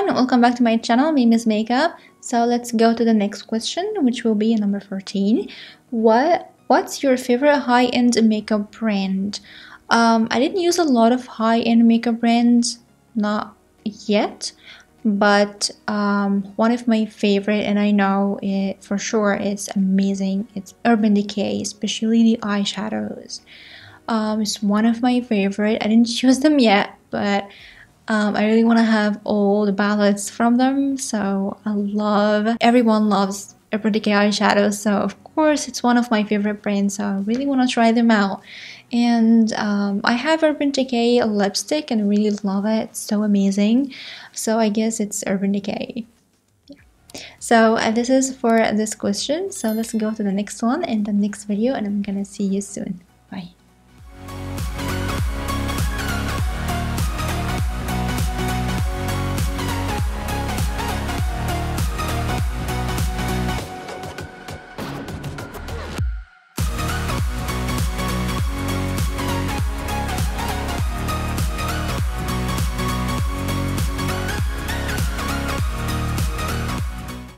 everyone, welcome back to my channel, Mimi's Makeup. So let's go to the next question, which will be number 14. What's your favorite high-end makeup brand? I didn't use a lot of high-end makeup brands, not yet, but one of my favorite, and I know it for sure, it's amazing. It's Urban Decay, especially the eyeshadows. It's one of my favorite. I didn't choose them yet, but I really want to have all the palettes from them. So everyone loves Urban Decay eyeshadows, so of course it's one of my favorite brands, so I really want to try them out. And I have Urban Decay lipstick and really love it. It's so amazing. So I guess it's Urban Decay. So this is for this question. So let's go to the next one in the next video, and I'm gonna see you soon.